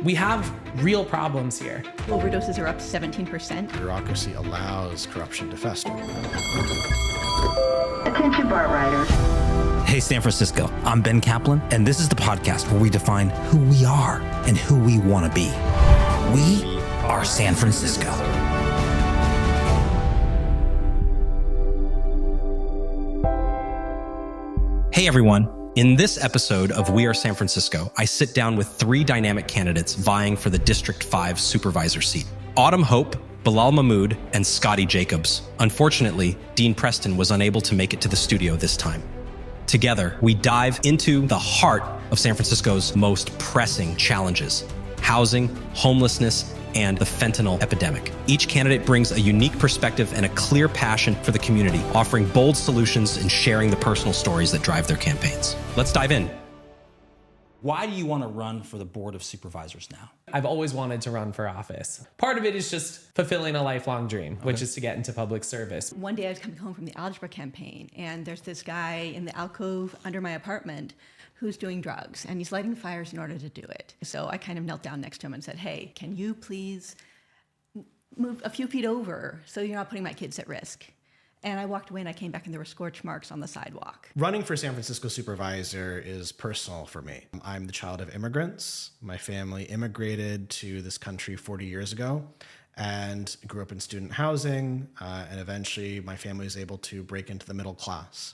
We have real problems here. Overdoses are up 17%. Bureaucracy allows corruption to fester. Attention BART riders. Hey, San Francisco, I'm Ben Kaplan, and this is the podcast where we define who we are and who we want to be. We are San Francisco. Hey, everyone. In this episode of We Are San Francisco, I sit down with three dynamic candidates vying for the District 5 supervisor seat. Autumn Hope, Bilal Mahmood, and Scotty Jacobs. Unfortunately, Dean Preston was unable to make it to the studio this time. Together, we dive into the heart of San Francisco's most pressing challenges: housing, homelessness, and the fentanyl epidemic. Each candidate brings a unique perspective and a clear passion for the community, offering bold solutions and sharing the personal stories that drive their campaigns. Let's dive in. Why do you want to run for the Board of Supervisors now? I've always wanted to run for office. Part of it is just fulfilling a lifelong dream, which is to get into public service. One day I was coming home from the algebra campaign, and there's this guy in the alcove under my apartment who's doing drugs, and he's lighting fires in order to do it. So I kind of knelt down next to him and said, hey, can you please move a few feet over so you're not putting my kids at risk? And I walked away and I came back and there were scorch marks on the sidewalk. Running for San Francisco supervisor is personal for me. I'm the child of immigrants. My family immigrated to this country 40 years ago and grew up in student housing. And eventually my family was able to break into the middle class.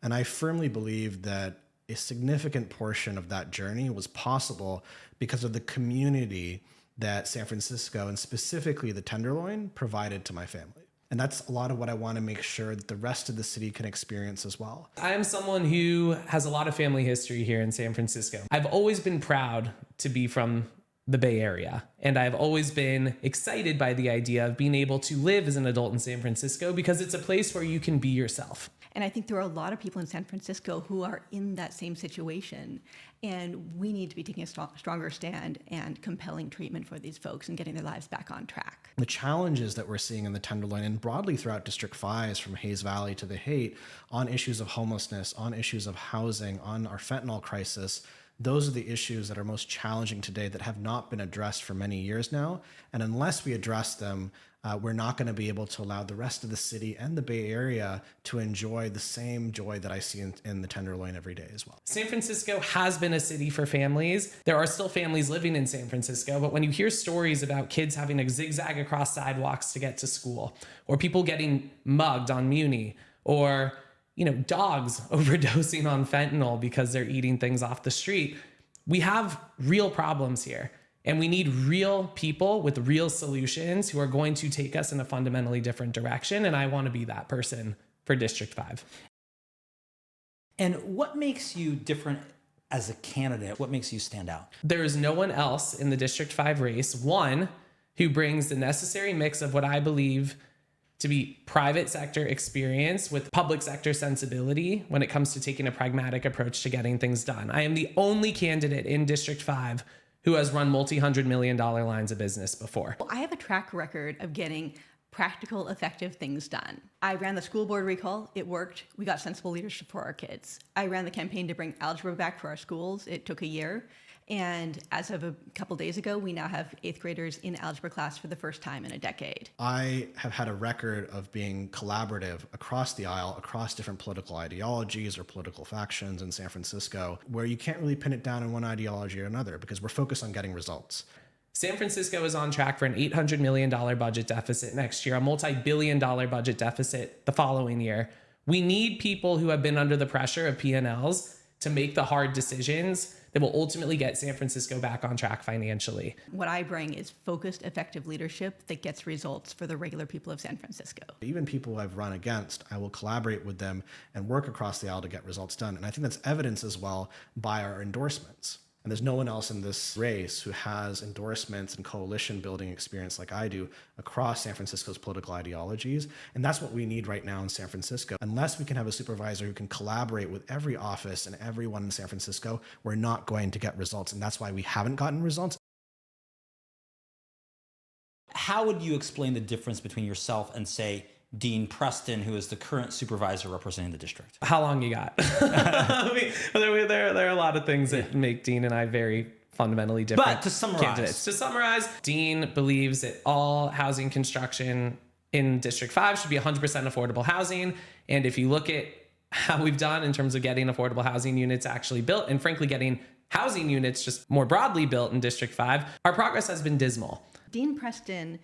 And I firmly believe that a significant portion of that journey was possible because of the community that San Francisco, and specifically the Tenderloin, provided to my family. And that's a lot of what I want to make sure that the rest of the city can experience as well. I am someone who has a lot of family history here in San Francisco. I've always been proud to be from the Bay Area, and I've always been excited by the idea of being able to live as an adult in San Francisco because it's a place where you can be yourself. And I think there are a lot of people in San Francisco who are in that same situation. And we need to be taking a stronger stand and compelling treatment for these folks and getting their lives back on track. The challenges that we're seeing in the Tenderloin and broadly throughout District 5 from Hayes Valley to the Haight on issues of homelessness, on issues of housing, on our fentanyl crisis, those are the issues that are most challenging today that have not been addressed for many years now. And unless we address them, we're not going to be able to allow the rest of the city and the Bay Area to enjoy the same joy that I see in the Tenderloin every day as well. San Francisco has been a city for families. There are still families living in San Francisco, but when you hear stories about kids having to zigzag across sidewalks to get to school, or people getting mugged on Muni, or dogs overdosing on fentanyl because they're eating things off the street, we have real problems here. And we need real people with real solutions who are going to take us in a fundamentally different direction. And I want to be that person for District 5. And what makes you different as a candidate? What makes you stand out? There is no one else in the District 5 race, one, who brings the necessary mix of what I believe to be private sector experience with public sector sensibility when it comes to taking a pragmatic approach to getting things done. I am the only candidate in District 5 who has run multi-$100-million lines of business before. I have a track record of getting practical, effective things done. I ran the school board recall. It worked. We got sensible leadership for our kids. I ran the campaign to bring algebra back for our schools. It took a year. And as of a couple days ago, we now have 8th graders in algebra class for the first time in a decade. I have had a record of being collaborative across the aisle, across different political ideologies or political factions in San Francisco, where you can't really pin it down in one ideology or another because we're focused on getting results. San Francisco is on track for an $800 million budget deficit next year, a multi-billion-dollar budget deficit the following year. We need people who have been under the pressure of P&Ls to make the hard decisions that will ultimately get San Francisco back on track financially. What I bring is focused, effective leadership that gets results for the regular people of San Francisco. Even people I've run against, I will collaborate with them and work across the aisle to get results done. And I think that's evidenced as well by our endorsements. And there's no one else in this race who has endorsements and coalition building experience like I do across San Francisco's political ideologies. And that's what we need right now in San Francisco. Unless we can have a supervisor who can collaborate with every office and everyone in San Francisco, we're not going to get results. And that's why we haven't gotten results. How would you explain the difference between yourself and, say, Dean Preston, who is the current supervisor representing the district? How long you got? I mean, there are a lot of things that make Dean and I very fundamentally different But to summarize. candidates. To summarize, Dean believes that all housing construction in District 5 should be 100% affordable housing. And if you look at how we've done in terms of getting affordable housing units actually built, and frankly, getting housing units just more broadly built in District 5, our progress has been dismal. Dean Preston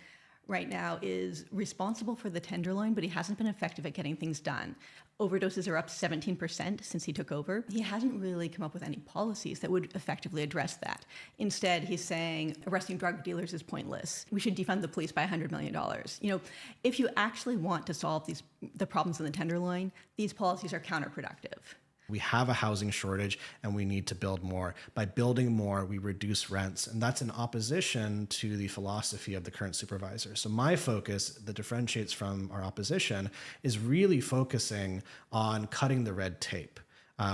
right now is responsible for the Tenderloin, but he hasn't been effective at getting things done. Overdoses are up 17% since he took over. He hasn't really come up with any policies that would effectively address that. Instead, he's saying arresting drug dealers is pointless. We should defund the police by $100 million. You know, if you actually want to solve the problems in the Tenderloin, these policies are counterproductive. We have a housing shortage and we need to build more. By building more, we reduce rents. And that's in opposition to the philosophy of the current supervisor. So my focus that differentiates from our opposition is really focusing on cutting the red tape.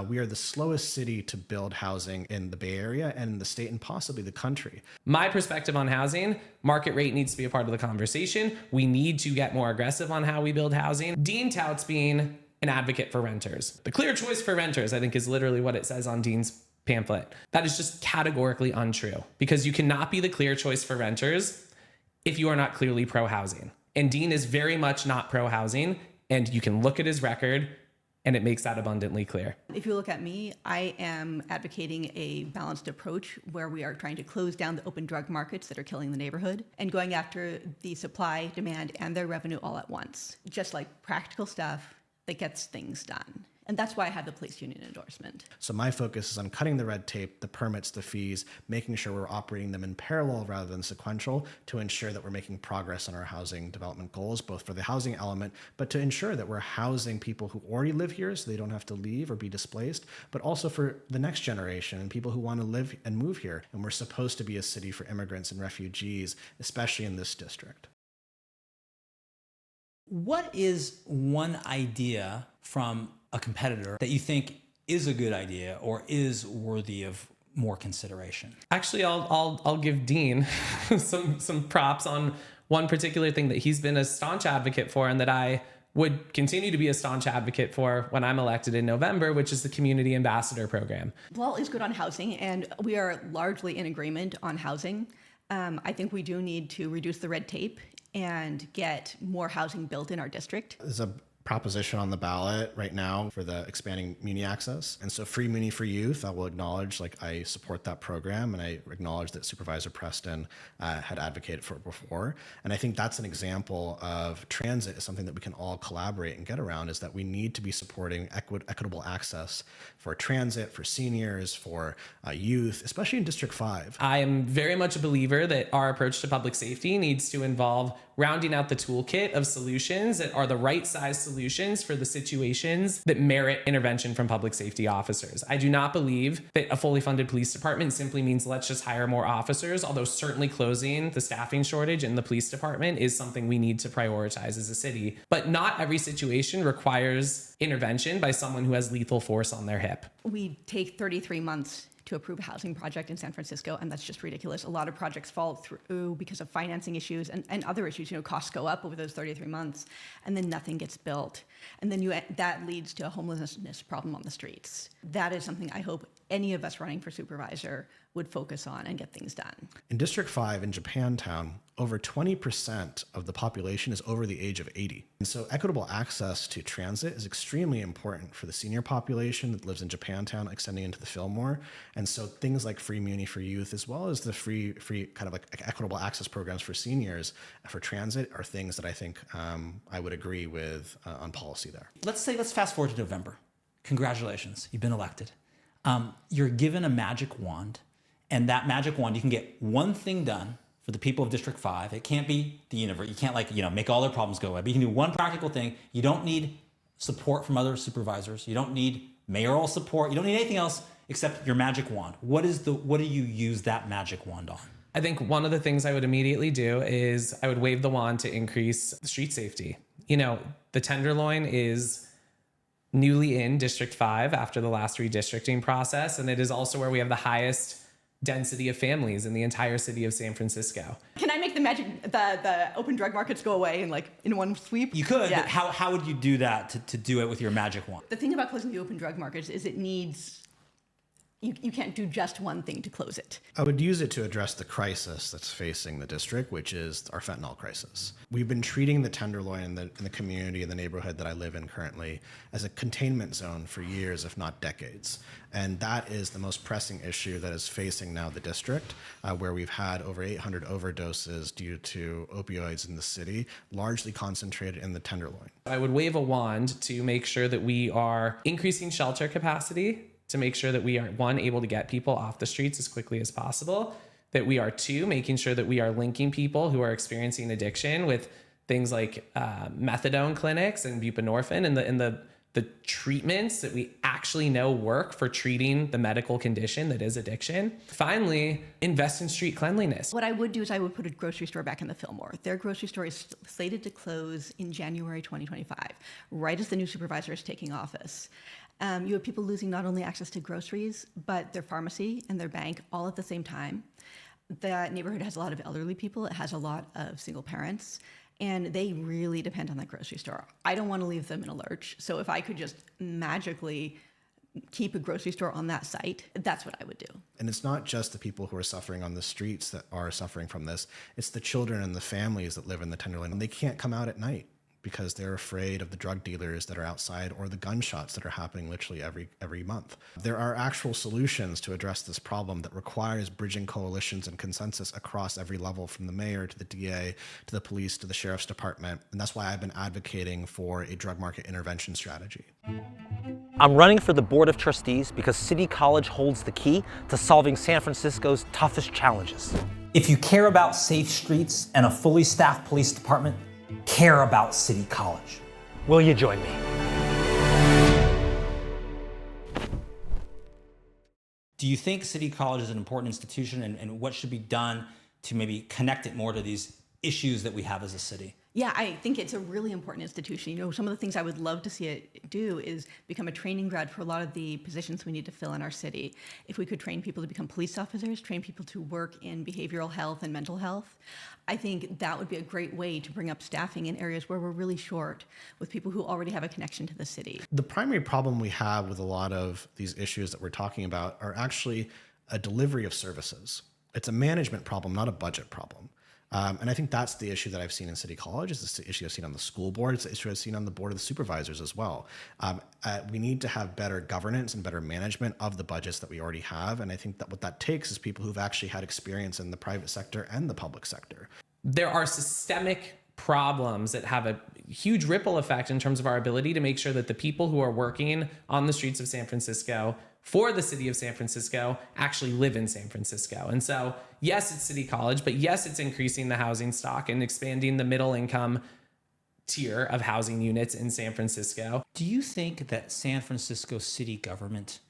We are the slowest city to build housing in the Bay Area and in the state and possibly the country. My perspective on housing, market rate needs to be a part of the conversation. We need to get more aggressive on how we build housing. Dean touts being an advocate for renters. The clear choice for renters, I think, is literally what it says on Dean's pamphlet. That is just categorically untrue, because you cannot be the clear choice for renters if you are not clearly pro-housing. And Dean is very much not pro-housing, and you can look at his record and it makes that abundantly clear. If you look at me, I am advocating a balanced approach where we are trying to close down the open drug markets that are killing the neighborhood and going after the supply, demand, and their revenue all at once. Just like practical stuff that gets things done. And that's why I have the police union endorsement. So my focus is on cutting the red tape, the permits, the fees, making sure we're operating them in parallel rather than sequential to ensure that we're making progress on our housing development goals, both for the housing element, but to ensure that we're housing people who already live here so they don't have to leave or be displaced, but also for the next generation and people who want to live and move here. And we're supposed to be a city for immigrants and refugees, especially in this district. What is one idea from a competitor that you think is a good idea or is worthy of more consideration? Actually, I'll give Dean some props on one particular thing that he's been a staunch advocate for and that I would continue to be a staunch advocate for when I'm elected in November, which is the Community Ambassador Program. Bilal is good on housing, and we are largely in agreement on housing. I think we do need to reduce the red tape and get more housing built in our district. There's a proposition on the ballot right now for the expanding Muni access. And so free Muni for youth, I will acknowledge, I support that program, and I acknowledge that Supervisor Preston had advocated for it before. And I think that's an example of transit is something that we can all collaborate and get around, is that we need to be supporting equitable access for transit, for seniors, for youth, especially in District 5. I am very much a believer that our approach to public safety needs to involve rounding out the toolkit of solutions that are the right size solutions for the situations that merit intervention from public safety officers. I do not believe that a fully funded police department simply means let's just hire more officers, although certainly closing the staffing shortage in the police department is something we need to prioritize as a city. But not every situation requires intervention by someone who has lethal force on their hip. We take 33 months to approve a housing project in San Francisco, and that's just ridiculous. A lot of projects fall through because of financing issues and other issues. Costs go up over those 33 months, and then nothing gets built. And then that leads to a homelessness problem on the streets. That is something I hope any of us running for supervisor would focus on and get things done. In District 5 in Japantown, over 20% of the population is over the age of 80. And so equitable access to transit is extremely important for the senior population that lives in Japantown, extending into the Fillmore. And so things like free Muni for youth, as well as the free kind of like equitable access programs for seniors for transit, are things that I think I would agree with on policy there. Let's fast forward to November. Congratulations, you've been elected. You're given a magic wand, and that magic wand, you can get one thing done for the people of District 5. It can't be the universe. You can't make all their problems go away, but you can do one practical thing. You don't need support from other supervisors. You don't need mayoral support. You don't need anything else except your magic wand. What do you use that magic wand on? I think one of the things I would immediately do is I would wave the wand to increase street safety. The Tenderloin is newly in District 5 after the last redistricting process, and it is also where we have the highest density of families in the entire city of San Francisco. Can I make the open drug markets go away in one sweep? You could, yeah. But how would you do that to do it with your magic wand? The thing about closing the open drug markets is it needs you can't do just one thing to close it. I would use it to address the crisis that's facing the district, which is our fentanyl crisis. We've been treating the Tenderloin in the community, in the neighborhood that I live in currently, as a containment zone for years, if not decades. And that is the most pressing issue that is facing now the district, where we've had over 800 overdoses due to opioids in the city, largely concentrated in the Tenderloin. I would wave a wand to make sure that we are increasing shelter capacity, to make sure that we are, one, able to get people off the streets as quickly as possible, that we are, two, making sure that we are linking people who are experiencing addiction with things like methadone clinics and buprenorphine and the treatments that we actually know work for treating the medical condition that is addiction. Finally, invest in street cleanliness. What I would do is I would put a grocery store back in the Fillmore. Their grocery store is slated to close in January 2025, right as the new supervisor is taking office. You have people losing not only access to groceries, but their pharmacy and their bank all at the same time. The neighborhood has a lot of elderly people. It has a lot of single parents, and they really depend on that grocery store. I don't want to leave them in a lurch. So if I could just magically keep a grocery store on that site, that's what I would do. And it's not just the people who are suffering on the streets that are suffering from this. It's the children and the families that live in the Tenderloin. And they can't come out at night because they're afraid of the drug dealers that are outside or the gunshots that are happening literally every month. There are actual solutions to address this problem that requires bridging coalitions and consensus across every level, from the mayor to the DA to the police to the sheriff's department. And that's why I've been advocating for a drug market intervention strategy. I'm running for the Board of Trustees because City College holds the key to solving San Francisco's toughest challenges. If you care about safe streets and a fully staffed police department, care about City College. Will you join me? Do you think City College is an important institution, and what should be done to maybe connect it more to these issues that we have as a city? Yeah, I think it's a really important institution. You know, some of the things I would love to see it do is become a training ground for a lot of the positions we need to fill in our city. If we could train people to become police officers, train people to work in behavioral health and mental health, I think that would be a great way to bring up staffing in areas where we're really short with people who already have a connection to the city. The primary problem we have with a lot of these issues that we're talking about are actually a delivery of services. It's a management problem, not a budget problem. And I think that's the issue that I've seen in City College. It's the issue I've seen on the school board. It's the issue I've seen on the board of the supervisors as well. We need to have better governance and better management of the budgets that we already have. And I think that what that takes is people who've actually had experience in the private sector and the public sector. There are systemic problems that have a huge ripple effect in terms of our ability to make sure that the people who are working on the streets of San Francisco for the city of San Francisco actually live in San Francisco. And so, yes, it's City College, but yes, it's increasing the housing stock and expanding the middle income tier of housing units in San Francisco. Do you think that San Francisco city government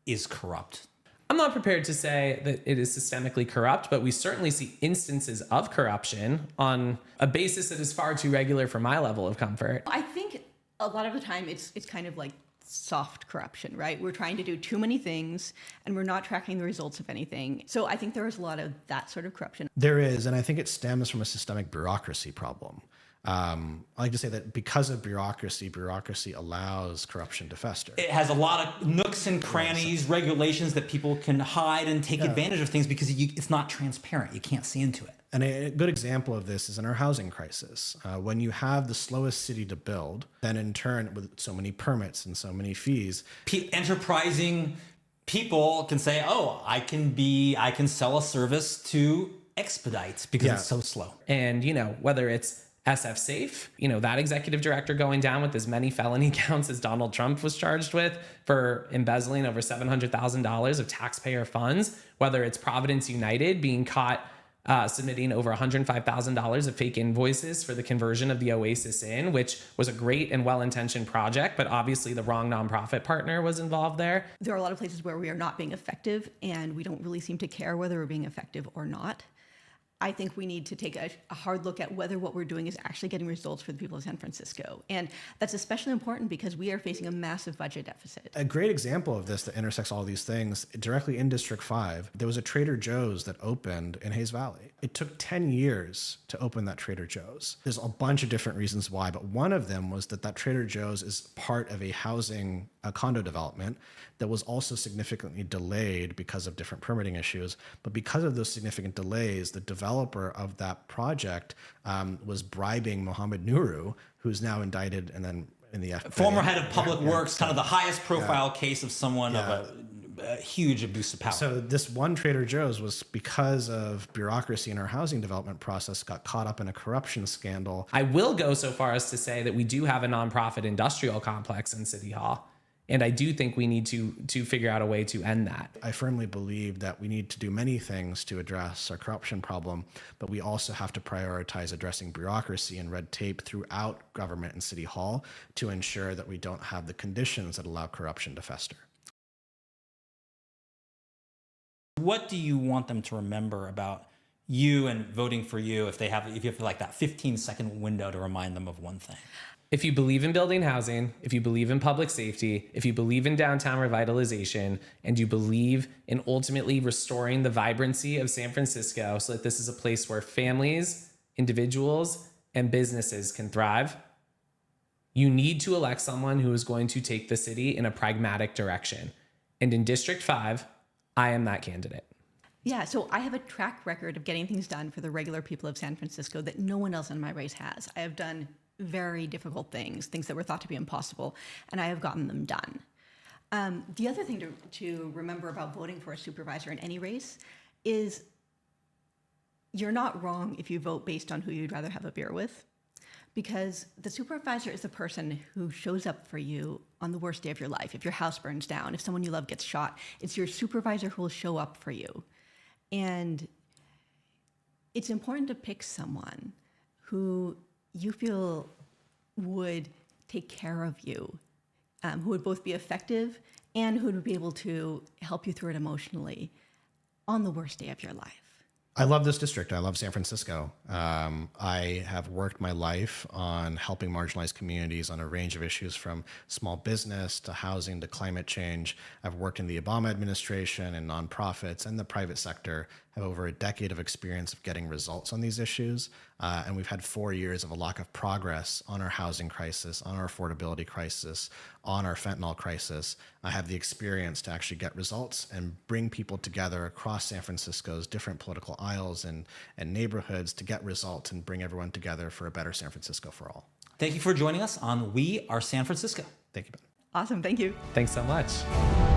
is corrupt? I'm not prepared to say that it is systemically corrupt, but we certainly see instances of corruption on a basis that is far too regular for my level of comfort. I think a lot of the time it's kind of like soft corruption, right? We're trying to do too many things and we're not tracking the results of anything. So I think there is a lot of that sort of corruption. There is, and I think it stems from a systemic bureaucracy problem. I like to say that because of bureaucracy allows corruption to fester. It has a lot of nooks and crannies, regulations that people can hide and take advantage of things because it's not transparent. You can't see into it. And a good example of this is in our housing crisis. When you have the slowest city to build, then in turn, with so many permits and so many fees, Enterprising people can say, "Oh, I can sell a service to expedite because it's so slow." And, whether it's SF Safe, that executive director going down with as many felony counts as Donald Trump was charged with for embezzling over $700,000 of taxpayer funds, whether it's Providence United being caught submitting over $105,000 of fake invoices for the conversion of the Oasis Inn, which was a great and well-intentioned project, but obviously the wrong nonprofit partner was involved there. There are a lot of places where we are not being effective and we don't really seem to care whether we're being effective or not. I think we need to take a hard look at whether what we're doing is actually getting results for the people of San Francisco. And that's especially important because we are facing a massive budget deficit. A great example of this that intersects all these things, directly in District 5, there was a Trader Joe's that opened in Hayes Valley. It took 10 years to open that Trader Joe's. There's a bunch of different reasons why, but one of them was that Trader Joe's is part of a condo development that was also significantly delayed because of different permitting issues. But because of those significant delays, the developer of that project was bribing Mohammed Nuru, who's now indicted and then in the FBI. Former head of public works, kind of the highest profile case of someone of a huge abuse of power. So this one Trader Joe's was, because of bureaucracy in our housing development process, got caught up in a corruption scandal. I will go so far as to say that we do have a nonprofit industrial complex in City Hall. And I do think we need to figure out a way to end that. I firmly believe that we need to do many things to address our corruption problem, but we also have to prioritize addressing bureaucracy and red tape throughout government and City Hall to ensure that we don't have the conditions that allow corruption to fester. What do you want them to remember about you and voting for you if you have like that 15-second window to remind them of one thing? If you believe in building housing, if you believe in public safety, if you believe in downtown revitalization, and you believe in ultimately restoring the vibrancy of San Francisco so that this is a place where families, individuals, and businesses can thrive, you need to elect someone who is going to take the city in a pragmatic direction. And in District 5, I am that candidate. Yeah, so I have a track record of getting things done for the regular people of San Francisco that no one else in my race has. I have done very difficult things that were thought to be impossible, and I have gotten them done. The other thing to remember about voting for a supervisor in any race is you're not wrong if you vote based on who you'd rather have a beer with, because the supervisor is the person who shows up for you on the worst day of your life. If your house burns down, if someone you love gets shot, it's your supervisor who will show up for you. And it's important to pick someone who you feel would take care of you, who would both be effective and who would be able to help you through it emotionally on the worst day of your life. I love this district. I love San Francisco. I have worked my life on helping marginalized communities on a range of issues, from small business to housing to climate change. I've worked in the Obama administration and nonprofits and the private sector. I have over a decade of experience of getting results on these issues. And we've had 4 years of a lack of progress on our housing crisis, on our affordability crisis, on our fentanyl crisis. I have the experience to actually get results and bring people together across San Francisco's different political aisles and neighborhoods to get results and bring everyone together for a better San Francisco for all. Thank you for joining us on We Are San Francisco. Thank you, Ben. Awesome, thank you. Thanks so much.